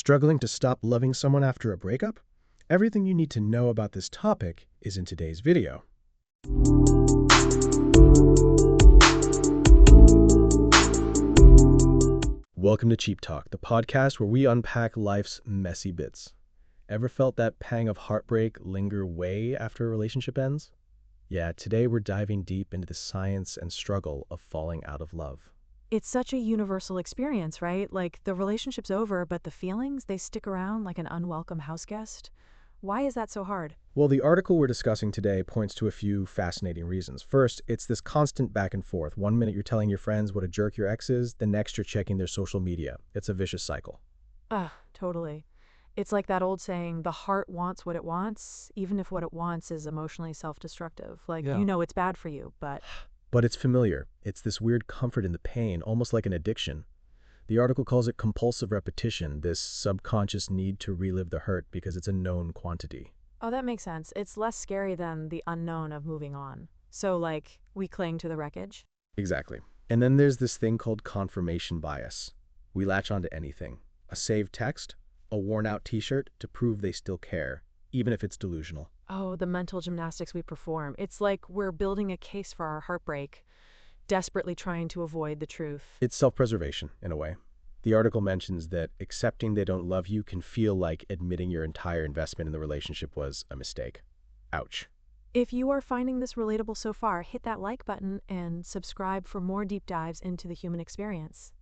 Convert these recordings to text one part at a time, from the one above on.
Struggling to stop loving someone after a breakup? Everything you need to know about this topic is in today's video. Welcome to Cheap Talk, the podcast where we unpack life's messy bits. Ever felt that pang of heartbreak linger way after a relationship ends? Yeah, today we're diving deep into the science and struggle of falling out of love. It's such a universal experience, right? Like, the relationship's over, but the feelings, they stick around like an unwelcome house guest. Why is that so hard? Well, the article we're discussing today points to a few fascinating reasons. First, it's this constant back and forth. One minute you're telling your friends what a jerk your ex is, the next you're checking their social media. It's a vicious cycle. Totally. It's like that old saying, the heart wants what it wants, even if what it wants is emotionally self-destructive. Yeah. You know it's bad for you, but... But it's familiar. It's this weird comfort in the pain, almost like an addiction. The article calls it compulsive repetition, this subconscious need to relive the hurt because it's a known quantity. Oh, that makes sense. It's less scary than the unknown of moving on. So, like, we cling to the wreckage? Exactly. And then there's this thing called confirmation bias. We latch onto anything. A saved text, a worn-out t-shirt to prove they still care, even if it's delusional. Oh, the mental gymnastics we perform. It's like we're building a case for our heartbreak, desperately trying to avoid the truth. It's self-preservation, in a way. The article mentions that accepting they don't love you can feel like admitting your entire investment in the relationship was a mistake. Ouch. If you are finding this relatable so far, hit that like button and subscribe for more deep dives into the human experience.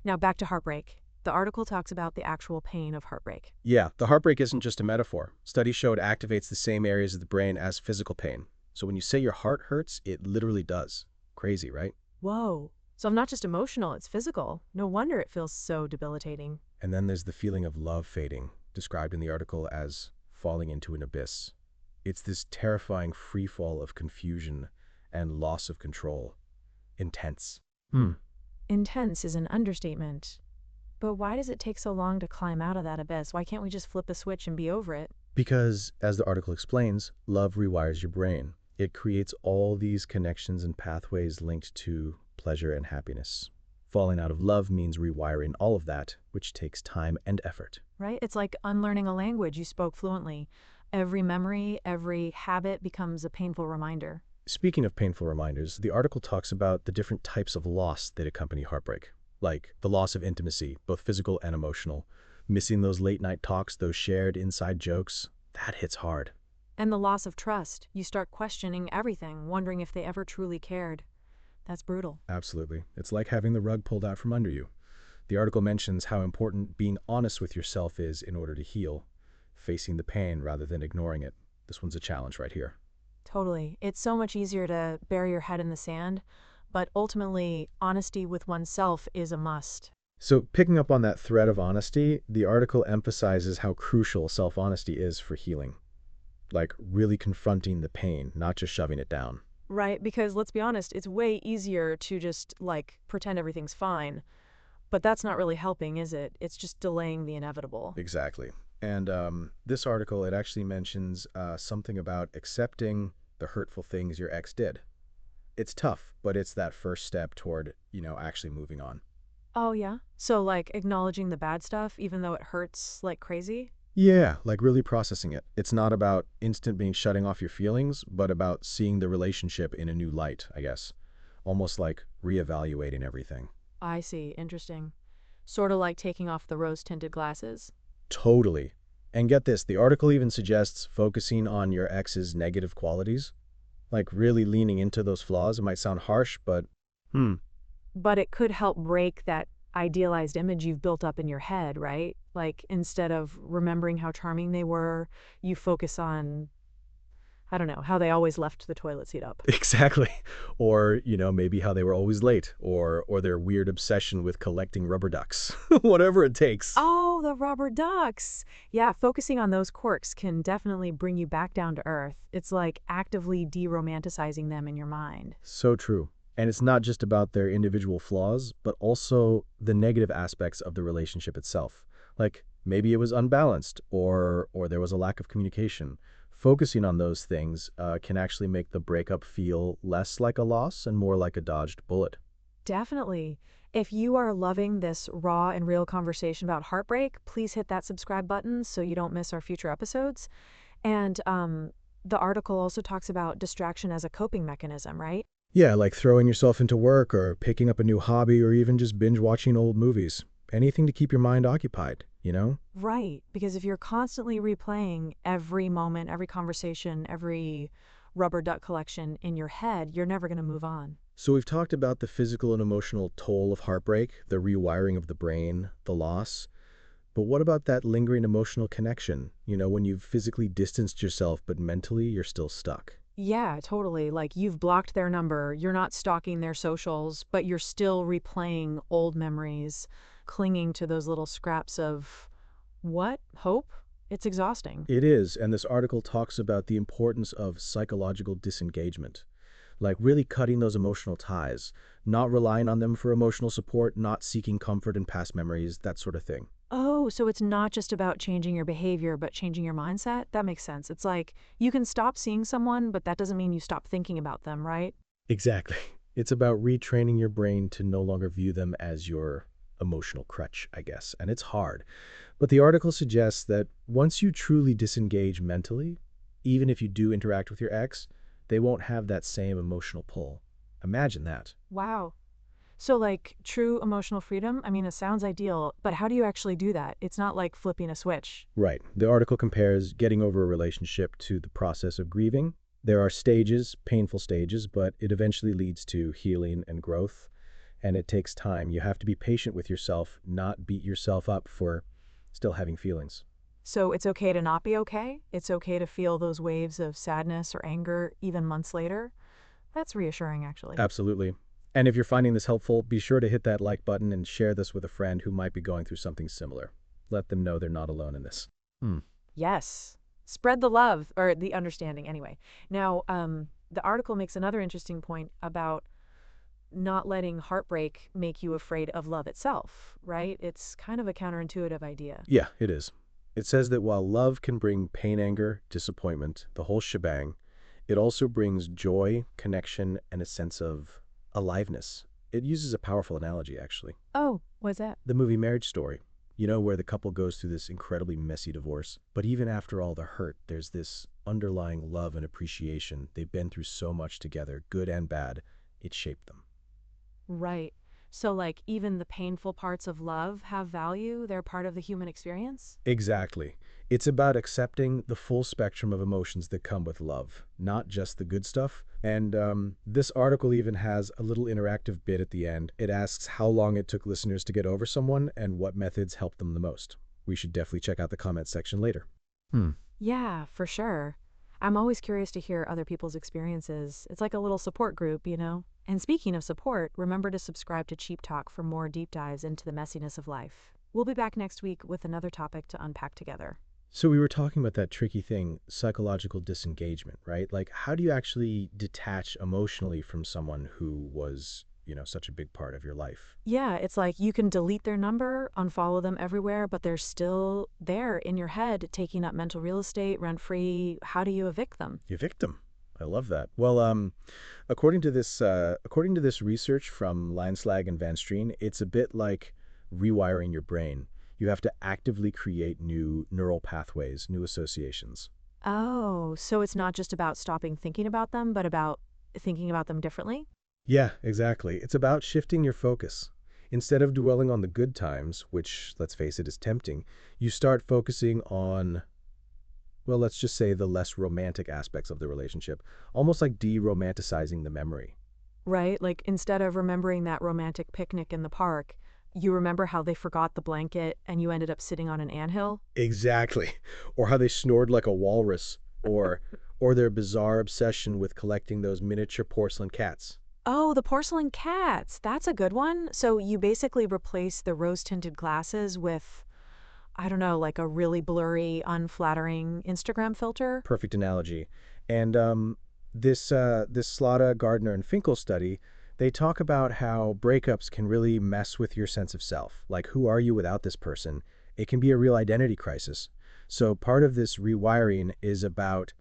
Now back to heartbreak. The article talks about the actual pain of heartbreak. Yeah, the heartbreak isn't just a metaphor. Studies show it activates the same areas of the brain as physical pain. So when you say your heart hurts, it literally does. Crazy, right? Whoa. So I'm not just emotional, it's physical. No wonder it feels so debilitating. And then there's the feeling of love fading, described in the article as falling into an abyss. It's this terrifying free fall of confusion and loss of control. Intense. Intense is an understatement. But why does it take so long to climb out of that abyss? Why can't we just flip a switch and be over it? Because, as the article explains, love rewires your brain. It creates all these connections and pathways linked to pleasure and happiness. Falling out of love means rewiring all of that, which takes time and effort. Right? It's like unlearning a language you spoke fluently. Every memory, every habit becomes a painful reminder. Speaking of painful reminders, the article talks about the different types of loss that accompany heartbreak, like the loss of intimacy, both physical and emotional, missing those late-night talks, those shared inside jokes. That hits hard. And the loss of trust. You start questioning everything, wondering if they ever truly cared. That's brutal. Absolutely. It's like having the rug pulled out from under you. The article mentions how important being honest with yourself is in order to heal, facing the pain rather than ignoring it. This one's a challenge right here. Totally. It's so much easier to bury your head in the sand, but ultimately, honesty with oneself is a must. So picking up on that thread of honesty, the article emphasizes how crucial self-honesty is for healing. Like really confronting the pain, not just shoving it down. Right, because let's be honest, it's way easier to just, pretend everything's fine. But that's not really helping, is it? It's just delaying the inevitable. Exactly. And this article, it actually mentions something about accepting the hurtful things your ex did. It's tough, but it's that first step toward, actually moving on. Oh, yeah? So, acknowledging the bad stuff, even though it hurts like crazy? Yeah, like really processing it. It's not about instant being shutting off your feelings, but about seeing the relationship in a new light, I guess. Almost like reevaluating everything. I see. Interesting. Sort of like taking off the rose-tinted glasses. Totally. And get this, the article even suggests focusing on your ex's negative qualities. Like really leaning into those flaws. It might sound harsh, but But it could help break that idealized image you've built up in your head, right? Like, instead of remembering how charming they were, you focus on, I don't know, how they always left the toilet seat up. Exactly. Or, maybe how they were always late, or their weird obsession with collecting rubber ducks. Whatever it takes. Oh, the rubber ducks. Yeah, focusing on those quirks can definitely bring you back down to earth. It's like actively de-romanticizing them in your mind. So true. And it's not just about their individual flaws, but also the negative aspects of the relationship itself. Like maybe it was unbalanced or there was a lack of communication. Focusing on those things can actually make the breakup feel less like a loss and more like a dodged bullet. Definitely. If you are loving this raw and real conversation about heartbreak, please hit that subscribe button so you don't miss our future episodes. And the article also talks about distraction as a coping mechanism, right? Yeah, like throwing yourself into work or picking up a new hobby or even just binge watching old movies. Anything to keep your mind occupied, you know? Right, because if you're constantly replaying every moment, every conversation, every rubber duck collection in your head, you're never going to move on. So we've talked about the physical and emotional toll of heartbreak, the rewiring of the brain, the loss. But what about that lingering emotional connection? You know, when you've physically distanced yourself, but mentally you're still stuck. Yeah, totally. Like you've blocked their number, you're not stalking their socials, but you're still replaying old memories, clinging to those little scraps of what? Hope? It's exhausting. It is, and this article talks about the importance of psychological disengagement, like really cutting those emotional ties, not relying on them for emotional support, not seeking comfort in past memories, that sort of thing. Oh, so it's not just about changing your behavior, but changing your mindset? That makes sense. It's like you can stop seeing someone, but that doesn't mean you stop thinking about them, right? Exactly. It's about retraining your brain to no longer view them as your emotional crutch, I guess. And it's hard. But the article suggests that once you truly disengage mentally, even if you do interact with your ex, they won't have that same emotional pull. Imagine that. Wow. So, like true emotional freedom, I mean, it sounds ideal, but how do you actually do that? It's not like flipping a switch. Right. The article compares getting over a relationship to the process of grieving. There are stages, painful stages, but it eventually leads to healing and growth, and it takes time. You have to be patient with yourself, not beat yourself up for still having feelings. So, it's okay to not be okay. It's okay to feel those waves of sadness or anger even months later. That's reassuring, actually. Absolutely. And if you're finding this helpful, be sure to hit that like button and share this with a friend who might be going through something similar. Let them know they're not alone in this. Hmm. Yes. Spread the love or the understanding anyway. Now, the article makes another interesting point about not letting heartbreak make you afraid of love itself, right? It's kind of a counterintuitive idea. Yeah, it is. It says that while love can bring pain, anger, disappointment, the whole shebang, it also brings joy, connection, and a sense of aliveness. It uses a powerful analogy, actually. Oh, what's that? The movie Marriage Story, you know, where the couple goes through this incredibly messy divorce. But even after all the hurt, there's this underlying love and appreciation. They've been through so much together, good and bad. It shaped them. Right. So, like, even the painful parts of love have value, they're part of the human experience? Exactly. It's about accepting the full spectrum of emotions that come with love, not just the good stuff. And this article even has a little interactive bit at the end. It asks how long it took listeners to get over someone and what methods helped them the most. We should definitely check out the comments section later. Hmm. Yeah, for sure. I'm always curious to hear other people's experiences. It's like a little support group, you know? And speaking of support, remember to subscribe to Cheap Talk for more deep dives into the messiness of life. We'll be back next week with another topic to unpack together. So we were talking about that tricky thing, psychological disengagement, right? Like, how do you actually detach emotionally from someone who was, such a big part of your life? Yeah, it's like you can delete their number, unfollow them everywhere, but they're still there in your head, taking up mental real estate, rent free. How do you evict them? You victim. I love that. Well, according to this research from Landslag and Van Streen, it's a bit like rewiring your brain. You have to actively create new neural pathways, new associations. Oh, so it's not just about stopping thinking about them, but about thinking about them differently? Yeah, exactly. It's about shifting your focus. Instead of dwelling on the good times, which, let's face it, is tempting, you start focusing on, well, let's just say the less romantic aspects of the relationship, almost like de-romanticizing the memory. Right? Like instead of remembering that romantic picnic in the park, you remember how they forgot the blanket and you ended up sitting on an anthill? Exactly. Or how they snored like a walrus, or or their bizarre obsession with collecting those miniature porcelain cats. Oh, the porcelain cats. That's a good one. So you basically replace the rose-tinted glasses with, I don't know, like a really blurry, unflattering Instagram filter? Perfect analogy. And this Slada, Gardner, and Finkel study, they talk about how breakups can really mess with your sense of self. Like, who are you without this person? It can be a real identity crisis. So part of this rewiring is about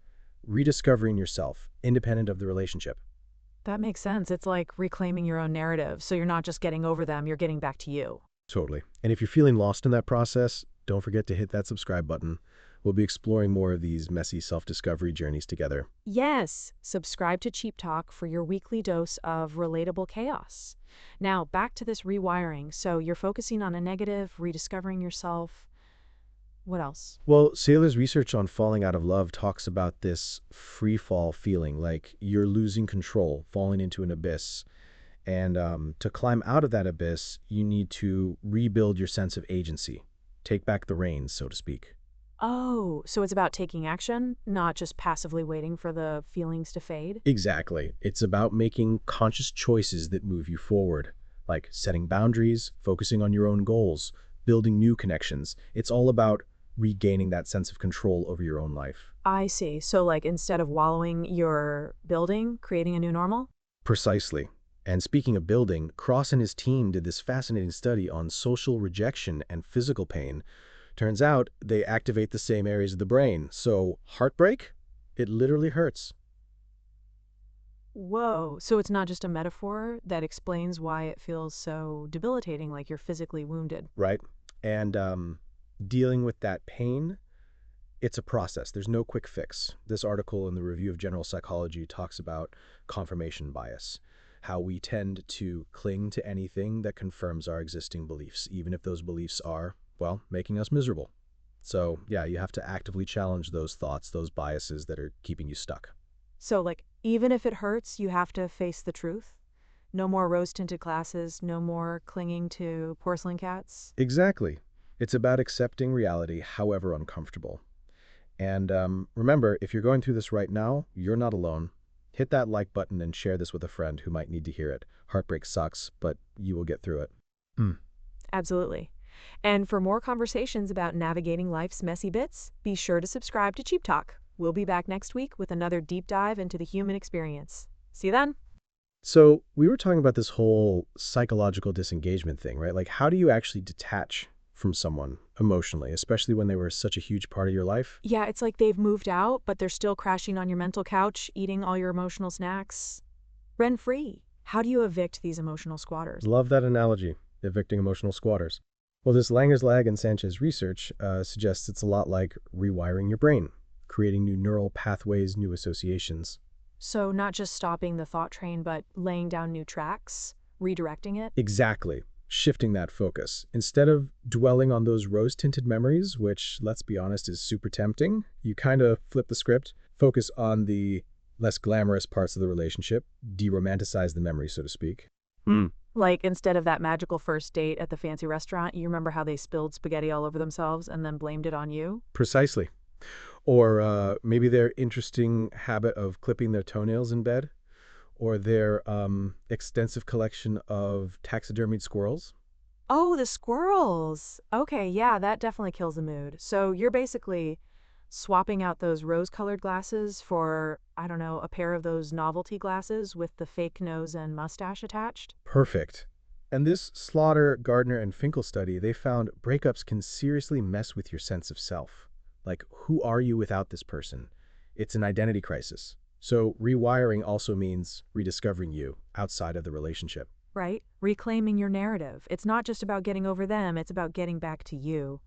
rediscovering yourself, independent of the relationship. That makes sense. It's like reclaiming your own narrative. So you're not just getting over them, you're getting back to you. Totally. And if you're feeling lost in that process, don't forget to hit that subscribe button. We'll be exploring more of these messy self-discovery journeys together. Yes, subscribe to Cheap Talk for your weekly dose of relatable chaos. Now, back to this rewiring. So you're focusing on a negative, rediscovering yourself. What else? Well, Saylor's research on falling out of love talks about this free fall feeling, like you're losing control, falling into an abyss. And to climb out of that abyss, you need to rebuild your sense of agency, take back the reins, so to speak. Oh, so it's about taking action, not just passively waiting for the feelings to fade? Exactly. It's about making conscious choices that move you forward, like setting boundaries, focusing on your own goals, building new connections. It's all about regaining that sense of control over your own life. I see. So, like, instead of wallowing, you're building, creating a new normal? Precisely. And speaking of building, Cross and his team did this fascinating study on social rejection and physical pain. Turns out they activate the same areas of the brain. So, heartbreak? It literally hurts, Whoa. So it's not just a metaphor that explains why it feels so debilitating, like you're physically wounded. right? And dealing with that pain, it's a process. There's no quick fix. This article in the Review of General Psychology talks about confirmation bias, how we tend to cling to anything that confirms our existing beliefs, even if those beliefs are, well, making us miserable. So, yeah, you have to actively challenge those thoughts, those biases that are keeping you stuck. So, like, even if it hurts, you have to face the truth. No more rose tinted glasses, no more clinging to porcelain cats. Exactly. It's about accepting reality, however uncomfortable. And remember, if you're going through this right now, you're not alone. Hit that like button and share this with a friend who might need to hear it. Heartbreak sucks, but you will get through it. Mm. Absolutely. And for more conversations about navigating life's messy bits, be sure to subscribe to Cheap Talk. We'll be back next week with another deep dive into the human experience. See you then. So we were talking about this whole psychological disengagement thing, right? Like, how do you actually detach from someone emotionally, especially when they were such a huge part of your life? Yeah, it's like they've moved out, but they're still crashing on your mental couch, eating all your emotional snacks. Rent free. How do you evict these emotional squatters? Love that analogy, evicting emotional squatters. Well, this Langer's-Lag and Sanchez research suggests it's a lot like rewiring your brain, creating new neural pathways, new associations. So, not just stopping the thought train, but laying down new tracks, redirecting it? Exactly. Shifting that focus. Instead of dwelling on those rose-tinted memories, which, let's be honest, is super tempting, you kind of flip the script, focus on the less glamorous parts of the relationship, de-romanticize the memory, so to speak. Mm. Like, instead of that magical first date at the fancy restaurant, you remember how they spilled spaghetti all over themselves and then blamed it on you? Precisely. Or maybe their interesting habit of clipping their toenails in bed, or their extensive collection of taxidermied squirrels. Oh, the squirrels. Okay, yeah, that definitely kills the mood. So you're basically swapping out those rose-colored glasses for, I don't know, a pair of those novelty glasses with the fake nose and mustache attached? Perfect. And this Slaughter, Gardner, and Finkel study, they found breakups can seriously mess with your sense of self. Like, who are you without this person? It's an identity crisis. So rewiring also means rediscovering you outside of the relationship. Right? Reclaiming your narrative. It's not just about getting over them, it's about getting back to you.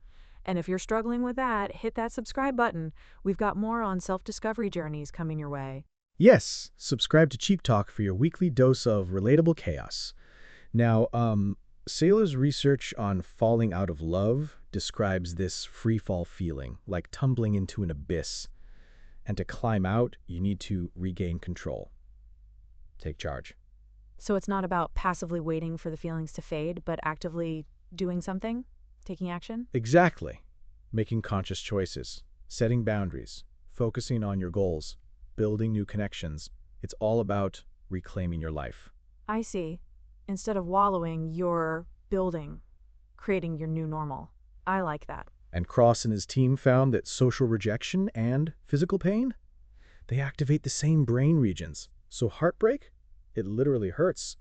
And if you're struggling with that, hit that subscribe button. We've got more on self-discovery journeys coming your way. Yes, subscribe to Cheap Talk for your weekly dose of relatable chaos. Now, Saylor's research on falling out of love describes this free fall feeling, like tumbling into an abyss. And to climb out, you need to regain control. Take charge. So it's not about passively waiting for the feelings to fade, but actively doing something, taking action? Exactly. Making conscious choices, setting boundaries, focusing on your goals, building new connections. It's all about reclaiming your life. I see. Instead of wallowing, you're building, creating your new normal. I like that. And Cross and his team found that social rejection and physical pain, they activate the same brain regions. So heartbreak, it literally hurts,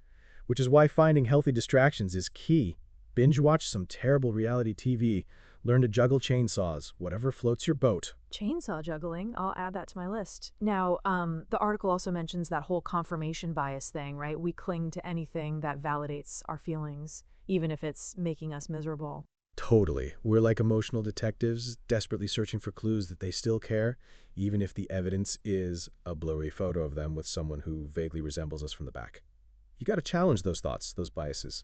which is why finding healthy distractions is key. Binge watch some terrible reality TV, Learn to juggle chainsaws, whatever floats your boat. Chainsaw juggling, I'll add that to my list. Now, the article also mentions that whole confirmation bias thing, right? We cling to anything that validates our feelings, even if it's making us miserable. Totally. We're like emotional detectives, desperately searching for clues that they still care, even if the evidence is a blurry photo of them with someone who vaguely resembles us from the back. You got to challenge those thoughts, those biases.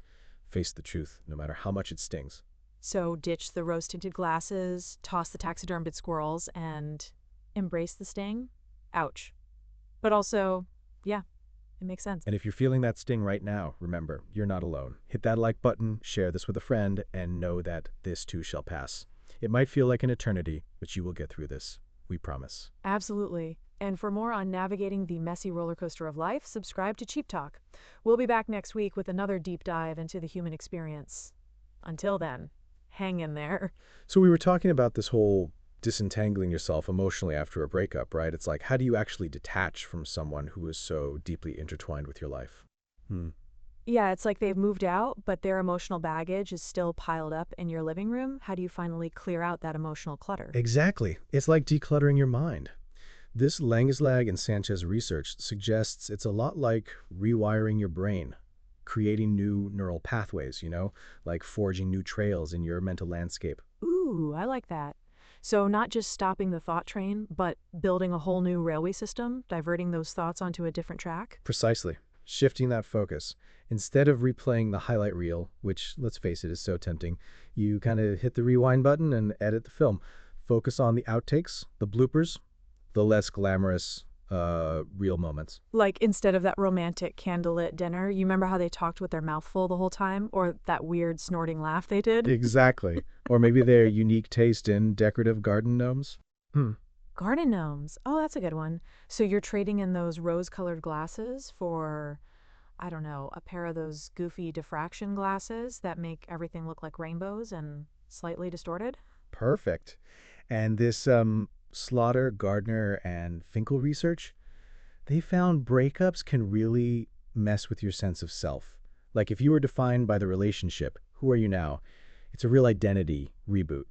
Face the truth, no matter how much it stings. So ditch the rose-tinted glasses, toss the taxidermed squirrels, and embrace the sting? Ouch. But also, yeah, it makes sense. And if you're feeling that sting right now, remember, you're not alone. Hit that like button, share this with a friend, and know that this too shall pass. It might feel like an eternity, but you will get through this. We promise. Absolutely. And for more on navigating the messy roller coaster of life, subscribe to Cheap Talk. We'll be back next week with another deep dive into the human experience. Until then, hang in there. So we were talking about this whole disentangling yourself emotionally after a breakup, right? It's like, how do you actually detach from someone who is so deeply intertwined with your life? Yeah, it's like they've moved out, but their emotional baggage is still piled up in your living room. How do you finally clear out that emotional clutter? Exactly. It's like decluttering your mind. This Langeslag and Sanchez research suggests it's a lot like rewiring your brain, creating new neural pathways, like forging new trails in your mental landscape. Ooh, I like that. So, not just stopping the thought train, but building a whole new railway system, diverting those thoughts onto a different track? Precisely. Shifting that focus. Instead of replaying the highlight reel, which, let's face it, is so tempting, you kind of hit the rewind button and edit the film. Focus on the outtakes, the bloopers, the less glamorous, real moments. Like instead of that romantic candlelit dinner, you remember how they talked with their mouth full the whole time? Or that weird snorting laugh they did? Exactly. Or maybe their unique taste in decorative garden gnomes. Garden gnomes. Oh, that's a good one. So you're trading in those rose-colored glasses for, I don't know, a pair of those goofy diffraction glasses that make everything look like rainbows and slightly distorted? Perfect. And this Slaughter, Gardner, and Finkel research, they found breakups can really mess with your sense of self. Like if you were defined by the relationship, who are you now? It's a real identity reboot.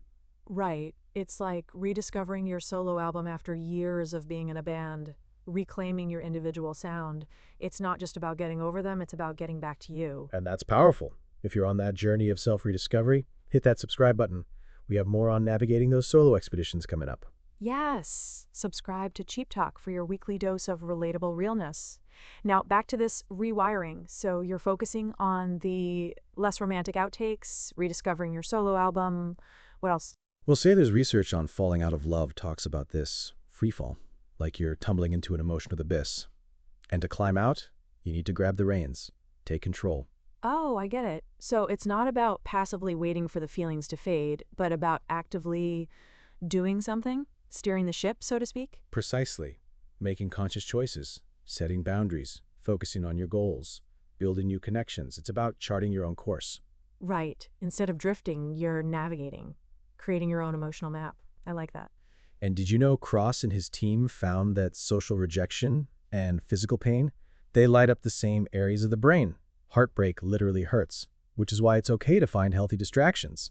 Right. It's like rediscovering your solo album after years of being in a band, reclaiming your individual sound. It's not just about getting over them, it's about getting back to you. And that's powerful. If you're on that journey of self rediscovery, hit that subscribe button. We have more on navigating those solo expeditions coming up. Yes, subscribe to Cheap Talk for your weekly dose of relatable realness. Now, back to this rewiring. So you're focusing on the less romantic outtakes, rediscovering your solo album. What else? We'll say there's research on falling out of love talks about this free fall, like you're tumbling into an emotional abyss. And to climb out, you need to grab the reins, take control. Oh, I get it. So it's not about passively waiting for the feelings to fade, but about actively doing something, steering the ship, so to speak? Precisely. Making conscious choices, setting boundaries, focusing on your goals, building new connections. It's about charting your own course. Right. Instead of drifting, you're navigating, creating your own emotional map. I like that. And did you know Cross and his team found that social rejection and physical pain, they light up the same areas of the brain. Heartbreak literally hurts, which is why it's okay to find healthy distractions.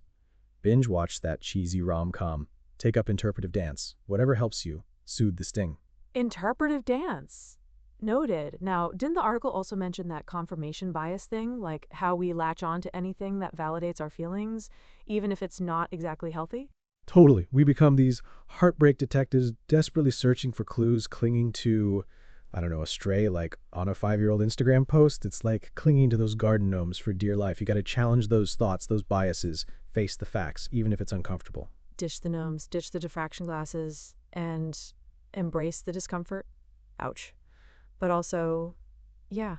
Binge watch that cheesy rom-com. Take up interpretive dance. Whatever helps you soothe the sting. Interpretive dance. Noted. Now, didn't the article also mention that confirmation bias thing, like how we latch on to anything that validates our feelings, even if it's not exactly healthy? Totally. We become these heartbreak detectives desperately searching for clues, clinging to, I don't know, a stray like on a 5-year-old Instagram post. It's like clinging to those garden gnomes for dear life. You got to challenge those thoughts, those biases, face the facts, even if it's uncomfortable. Ditch the gnomes, ditch the diffraction glasses, and embrace the discomfort. Ouch. But also, yeah,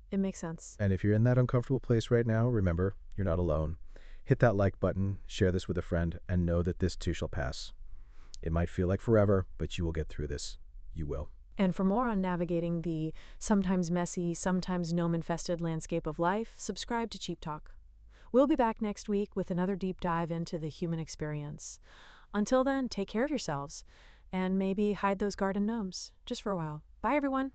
it makes sense. And if you're in that uncomfortable place right now, remember, you're not alone. Hit that like button, share this with a friend, and know that this too shall pass. It might feel like forever, but you will get through this. You will. And for more on navigating the sometimes messy, sometimes gnome-infested landscape of life, subscribe to Cheap Talk. We'll be back next week with another deep dive into the human experience. Until then, take care of yourselves, and maybe hide those garden gnomes, just for a while. Bye, everyone.